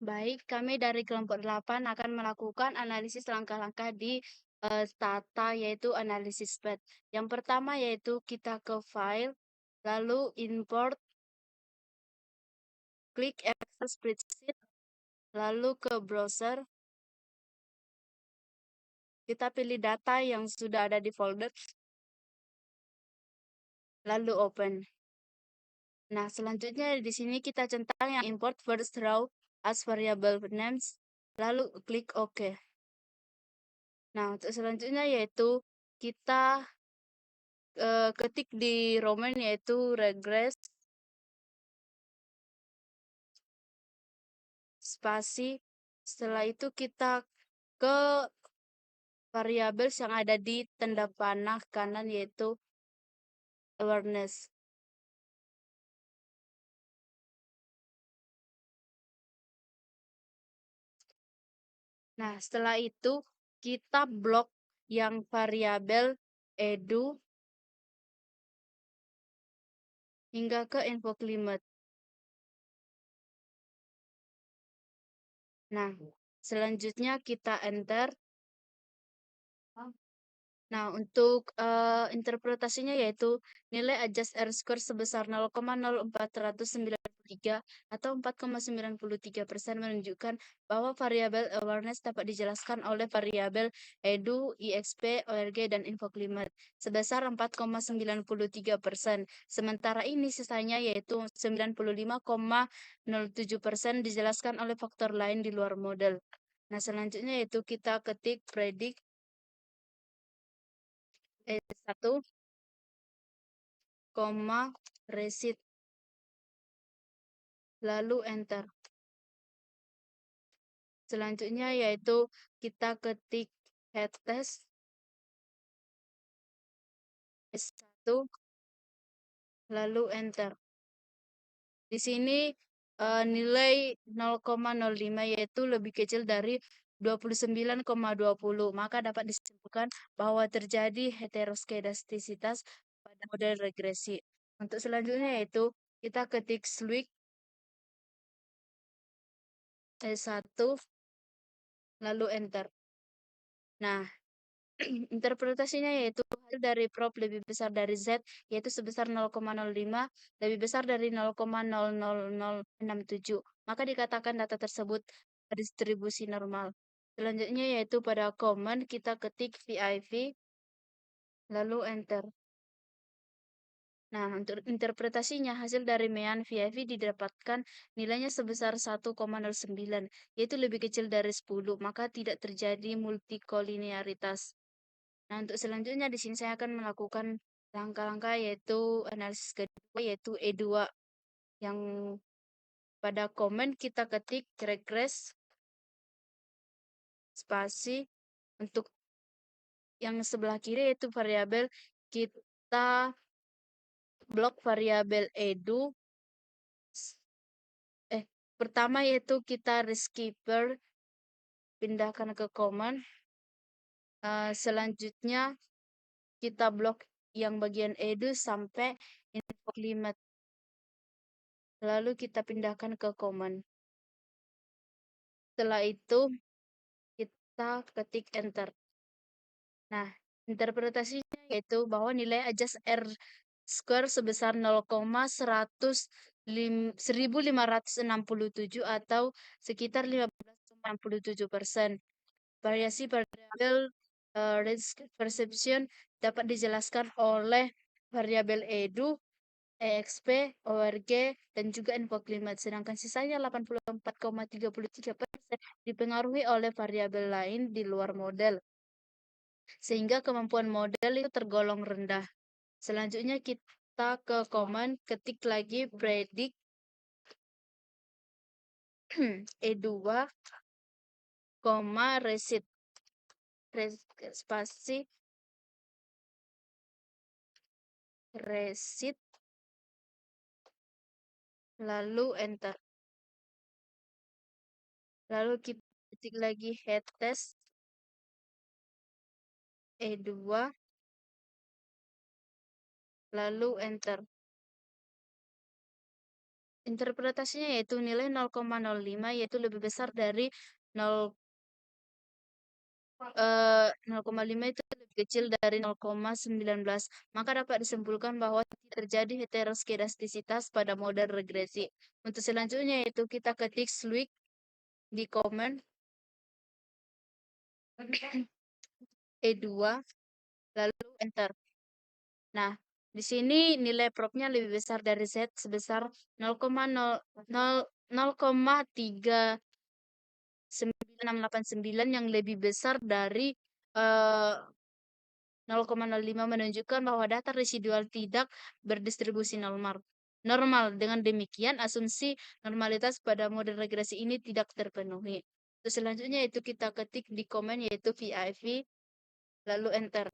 Baik, kami dari kelompok 8 akan melakukan analisis langkah-langkah di Stata, yaitu analisis path. Yang pertama yaitu kita ke file, lalu import, klik Excel spreadsheet, lalu ke browser, kita pilih data yang sudah ada di folder, lalu open. Nah, selanjutnya di sini kita centang yang import first row as variable names, lalu klik OK. Nah, untuk selanjutnya yaitu kita ketik di Roman yaitu regress spasi. Setelah itu kita ke variabel yang ada di tanda panah kanan yaitu awareness. Nah, setelah itu kita blok yang variabel edu hingga ke info climate. Nah, selanjutnya kita enter. Nah, untuk interpretasinya yaitu nilai adjust R-square sebesar 0,0493 atau 4,93% menunjukkan bahwa variabel awareness dapat dijelaskan oleh variabel edu, IXP, ORG, dan info climate sebesar 4,93%. Sementara ini sisanya yaitu 95,07% dijelaskan oleh faktor lain di luar model. Nah, selanjutnya yaitu kita ketik predict satu, resit, lalu enter. Selanjutnya yaitu kita ketik head test S1, lalu enter. Di sini nilai 0,05 yaitu lebih kecil dari 29,20, maka dapat disimpulkan bahwa terjadi heteroskedastisitas pada model regresi. Untuk selanjutnya yaitu kita ketik switch S1, lalu enter. Nah, interpretasinya yaitu hasil dari prop lebih besar dari Z, yaitu sebesar 0,05, lebih besar dari 0,00067. Maka dikatakan data tersebut distribusi normal. Selanjutnya yaitu pada command kita ketik VIV, lalu enter. Nah, untuk interpretasinya, hasil dari mean VIV didapatkan nilainya sebesar 1,09, yaitu lebih kecil dari 10, maka tidak terjadi multikolinearitas. Nah, untuk selanjutnya di sini saya akan melakukan langkah-langkah yaitu analisis kedua yaitu E2 yang pada komen kita ketik regress spasi. Untuk yang sebelah kiri yaitu variabel kita blok variabel edu. Pertama yaitu kita reskiper pindahkan ke command. Selanjutnya kita blok yang bagian edu sampai info climate. Lalu kita pindahkan ke command. Setelah itu kita ketik enter. Nah, interpretasinya yaitu bahwa nilai adjust R square sebesar 0,1567 atau sekitar 15,67%. Variasi variabel risk perception dapat dijelaskan oleh variabel edu, EXP, ORG, dan juga info climate. Sedangkan sisanya 84,33% dipengaruhi oleh variabel lain di luar model. Sehingga kemampuan model itu tergolong rendah. Selanjutnya kita ke command, ketik lagi predict E2, resit, spasi, resit, lalu enter. Lalu kita ketik lagi head test E2, lalu enter. interpretasinya yaitu nilai 0,05 yaitu lebih besar dari 0,5 itu lebih kecil dari 0,19. Maka dapat disimpulkan bahwa tidak terjadi heteroskedastisitas pada model regresi. Untuk selanjutnya yaitu kita ketik SWIG di komen E2 lalu enter. Nah, di sini nilai probnya lebih besar dari Z sebesar 0,0039689 yang lebih besar dari 0,05 menunjukkan bahwa data residual tidak berdistribusi normal. Dengan demikian, asumsi normalitas pada model regresi ini tidak terpenuhi. Terus selanjutnya itu kita ketik di komen yaitu VIV, lalu enter.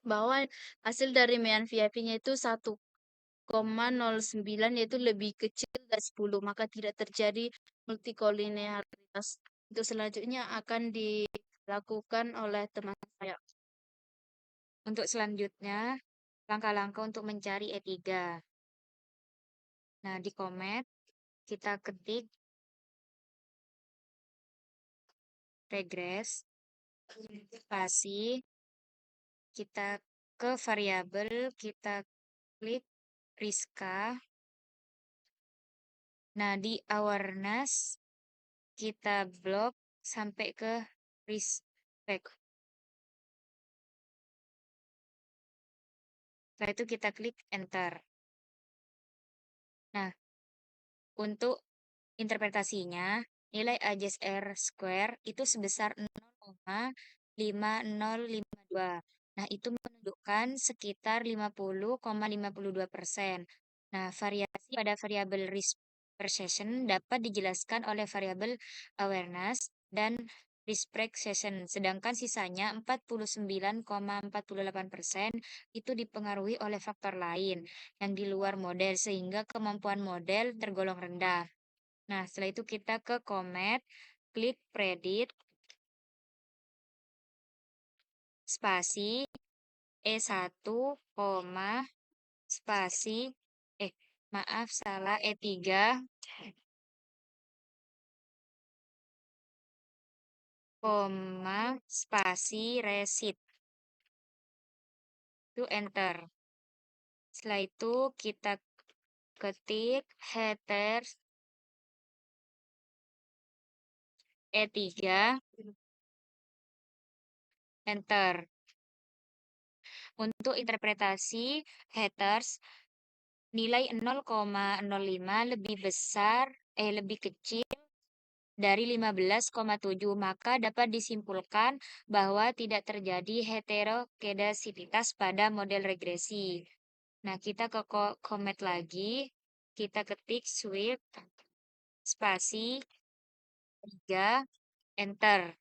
Bahwa hasil dari mean VIV-nya itu 1,09 yaitu lebih kecil dari 10, maka tidak terjadi multikolinearitas. Untuk selanjutnya akan dilakukan oleh teman saya. Untuk selanjutnya, langkah-langkah untuk mencari E3. Nah, di komet, kita ketik regress, spasi, kita ke variabel, kita klik Rizka. Nah, di awareness, kita blok sampai ke respect. Setelah itu kita klik enter. Nah, untuk interpretasinya, nilai AJSR square itu sebesar 0,5052. Nah, itu menunjukkan sekitar 50,52%. Nah, variasi pada variabel risk precision dapat dijelaskan oleh variabel awareness dan risk session, sedangkan sisanya 49,48% itu dipengaruhi oleh faktor lain yang di luar model sehingga kemampuan model tergolong rendah. Nah, setelah itu kita ke komet, klik predict, spasi, E1, spasi, maaf salah, E3, spasi, resit. Itu enter. Setelah itu kita ketik header E3, enter. Untuk interpretasi headers, nilai 0,05 lebih kecil dari 15,7, maka dapat disimpulkan bahwa tidak terjadi heterokedasitas pada model regresi. Nah, kita ke komet lagi, kita ketik swift, spasi, 3, enter.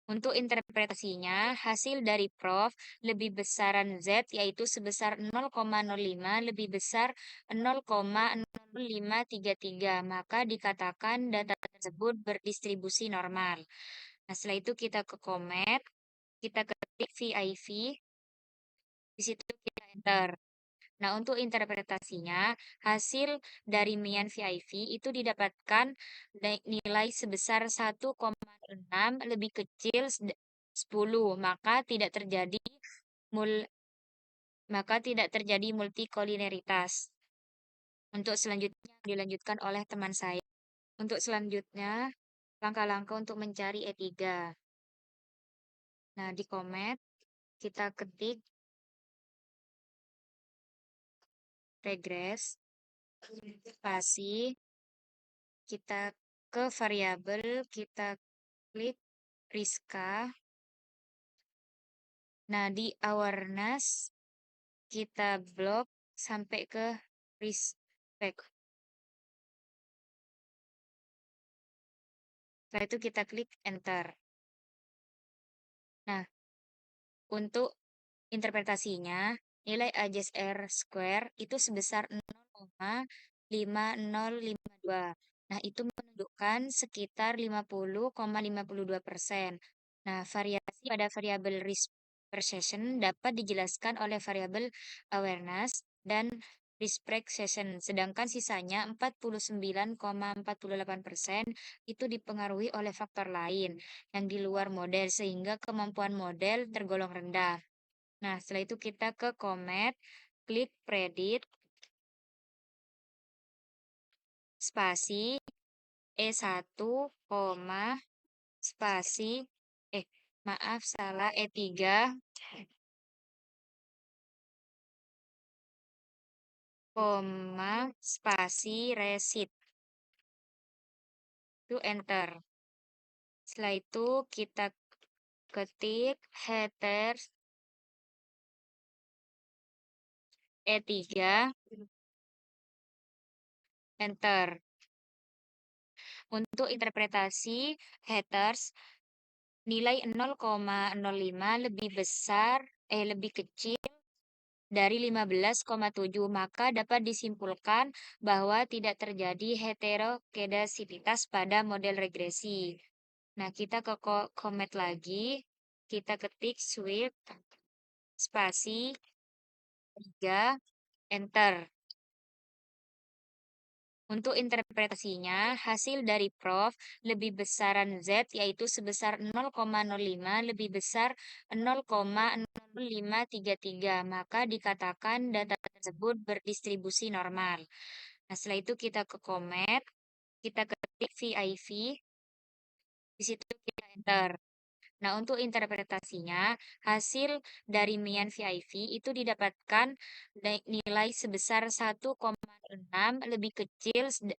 Untuk interpretasinya, hasil dari Prof lebih besaran Z yaitu sebesar 0,05 lebih besar 0,0533, maka dikatakan data tersebut berdistribusi normal. Nah, setelah itu kita ke komet, kita ketik VIV, di situ kita enter. Nah, untuk interpretasinya, hasil dari mean VIV itu didapatkan nilai sebesar 1,6 lebih kecil 10, maka tidak terjadi multikolineritas. Untuk selanjutnya dilanjutkan oleh teman saya. Untuk selanjutnya, langkah-langkah untuk mencari E3. Nah, di komet, kita ketik regress, spasi, kita ke variabel, kita klik Rizka. Nah, di awareness, kita blok sampai ke respect. Setelah itu kita klik enter. Nah, untuk interpretasinya, nilai AJSR square itu sebesar 0,5052. Nah, itu menunjukkan sekitar 50,52%. Nah, variasi pada variabel risk per session dapat dijelaskan oleh variabel awareness dan respect session, sedangkan sisanya 49,48% itu dipengaruhi oleh faktor lain yang di luar model sehingga kemampuan model tergolong rendah. Nah, setelah itu kita ke Comet, klik predict, spasi, E1, spasi, maaf salah, E3, spasi, resit. Itu enter. Setelah itu kita ketik header E3, enter. Untuk interpretasi headers, nilai 0,05 lebih kecil dari 15,7, maka dapat disimpulkan bahwa tidak terjadi heterokedasitas pada model regresi. Nah, kita ke Comet lagi, kita ketik sweep, spasi, 3, enter. Untuk interpretasinya, hasil dari Prof lebih besaran Z yaitu sebesar 0,05 lebih besar 0,0533, maka dikatakan data tersebut berdistribusi normal. Nah, setelah itu kita ke Comet, kita ketik VIV, di situ kita enter. Nah, untuk interpretasinya, hasil dari Mian VIV itu didapatkan nilai sebesar 1,6 lebih kecil 10,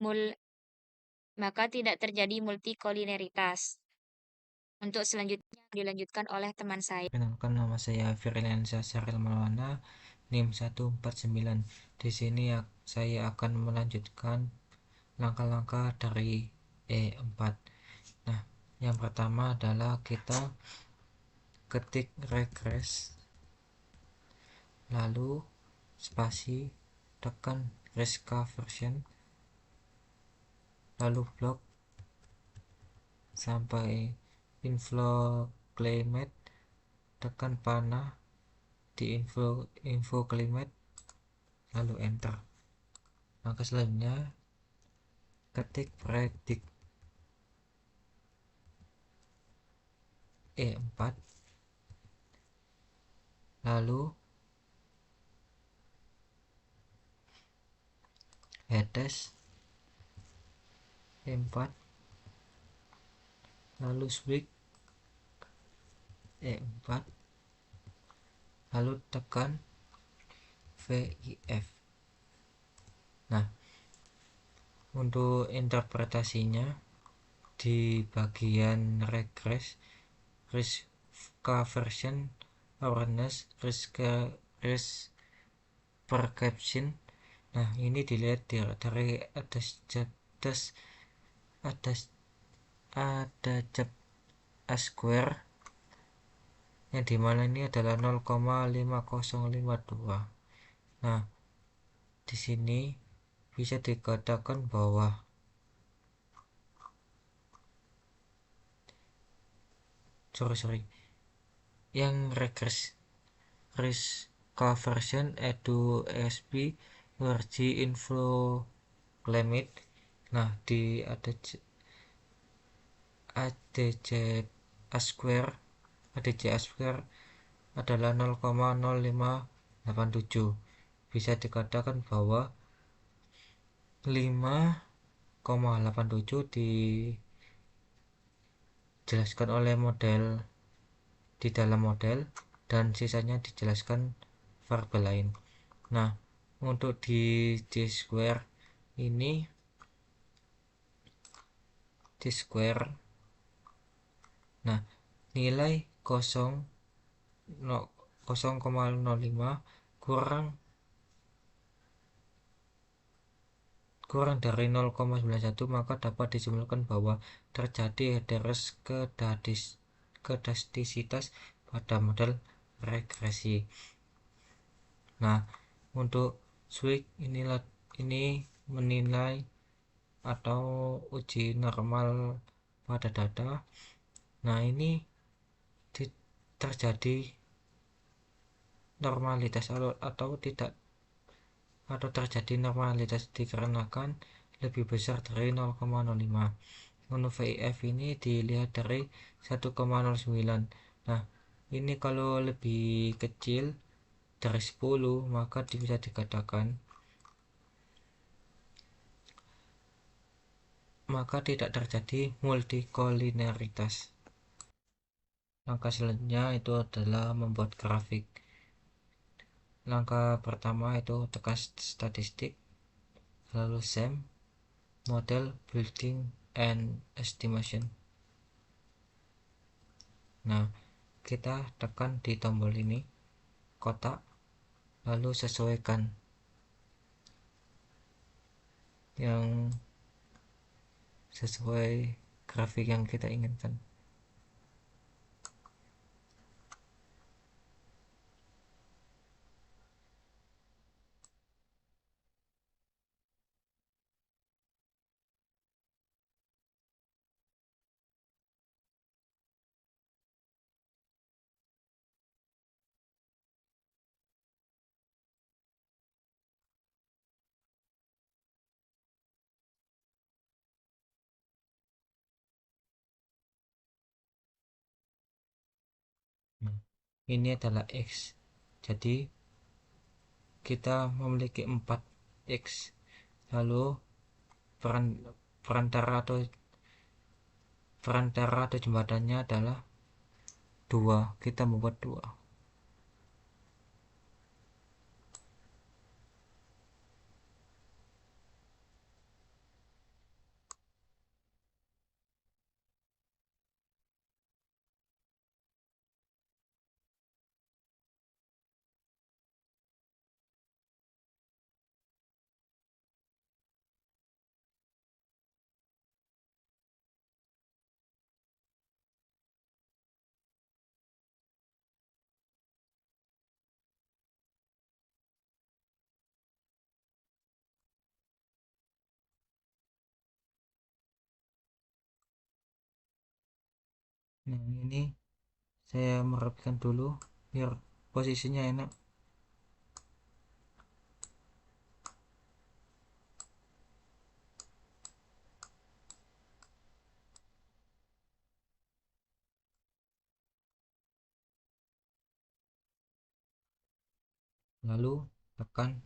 mul maka tidak terjadi multikolineritas. Untuk selanjutnya dilanjutkan oleh teman saya. Perkenalkan, nama saya Firliansyah Syaril Maulana, NIM 149. Di sini saya akan melanjutkan langkah-langkah dari E4. Nah, yang pertama adalah kita ketik regress, lalu spasi, tekan resca version, lalu blok sampai inflow climate, tekan panah di info climate, lalu enter. Maka selanjutnya ketik predict E4, lalu headers E4, lalu switch E4, lalu tekan VIF. Nah, untuk interpretasinya di bagian regress, risk version, awareness, risk perception. Nah, ini dilihat dari atas ada cap A square yang dimana ini adalah 0,5052. Nah, di sini bisa dikatakan bahwa yang regress risk conversion edu ESP energy inflow limit. Nah, di ADJ A square adalah 0,0587. Bisa dikatakan bahwa 5,87 dijelaskan oleh model di dalam model dan sisanya dijelaskan variabel lain. Nah, untuk di square ini nah, nilai 0,05 kurang dari 0,91, maka dapat disimpulkan bahwa terjadi heterokedastisitas pada model regresi. Nah, untuk switch ini menilai atau uji normal pada data. Nah, ini terjadi normalitas atau tidak, atau terjadi normalitas dikarenakan lebih besar dari 0,05. Untuk VIF ini dilihat dari 1,09. Nah, ini kalau lebih kecil dari 10, maka bisa dikatakan maka tidak terjadi multikolineritas. Langkah selanjutnya itu adalah membuat grafik. Langkah pertama itu tekan statistik, lalu SEM, model building and estimation. Nah, kita tekan di tombol ini, kotak, lalu sesuaikan yang sesuai grafik yang kita inginkan. Nah, ini adalah X. Jadi kita memiliki 4 X. Lalu perantara atau jembatannya adalah 2. Kita membuat 2. Nah, ini saya merapikan dulu biar posisinya enak. Lalu tekan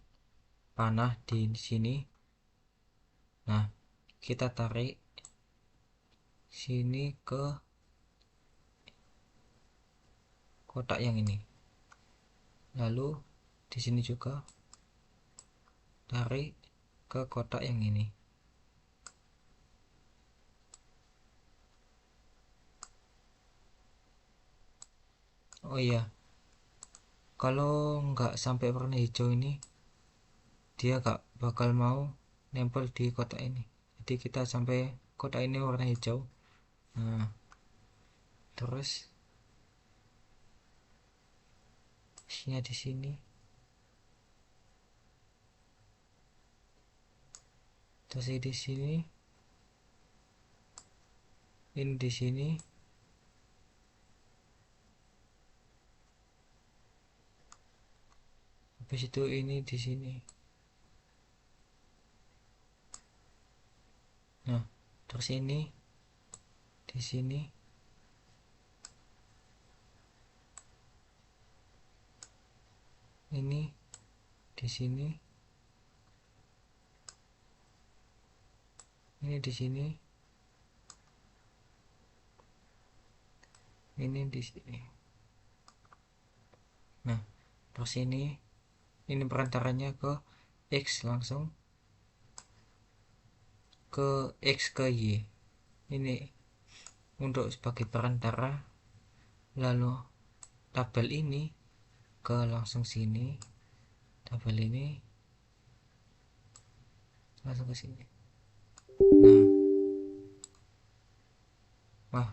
panah di sini. Nah, kita tarik sini ke kotak yang ini. Lalu di sini juga tarik ke kotak yang ini. Oh iya, kalau nggak sampai warna hijau ini, dia nggak bakal mau nempel di kotak ini. Jadi kita sampai kotak ini warna hijau. Nah, terus isinya di sini, terus di sini, ini di sini, habis itu ini di sini. Nah, terus ini di sini, ini di sini, ini di sini, ini di sini. Nah, terus ini perantaranya ke X, langsung ke X ke Y. Ini untuk sebagai perantara. Lalu tabel ini ke langsung sini, tabel ini langsung ke sini. Nah, wah,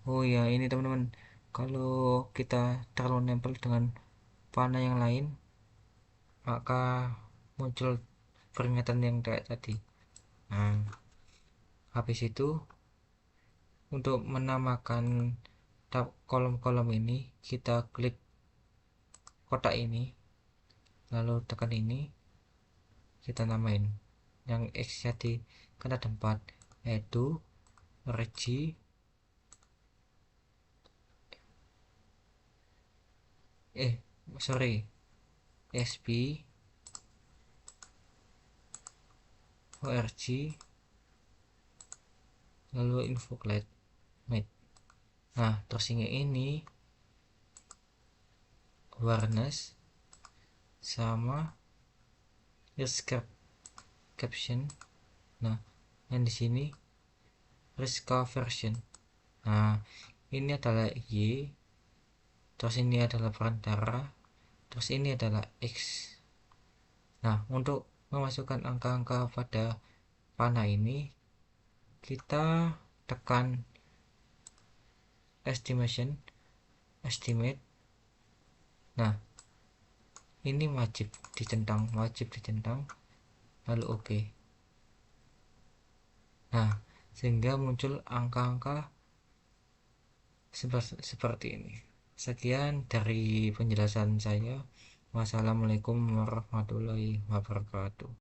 oh ya, ini teman-teman, kalau kita terlalu nempel dengan panah yang lain, maka muncul peringatan yang kayak tadi. Nah, habis itu Untuk menamakan kolom-kolom ini, kita klik kotak ini, lalu tekan ini, kita namain. Yang X-nya ditekan ada 4, yaitu regi, SP, ORG, lalu infoclate mate. Nah, terus ini awareness sama risk caption. Nah, yang di sini risk version. Nah, ini adalah Y, terus ini adalah perantara, terus ini adalah X. Nah, untuk memasukkan angka-angka pada panah ini, kita tekan estimate. Nah, ini wajib dicentang, lalu OK. Nah, sehingga muncul angka-angka seperti ini. Sekian dari penjelasan saya. Wassalamualaikum warahmatullahi wabarakatuh.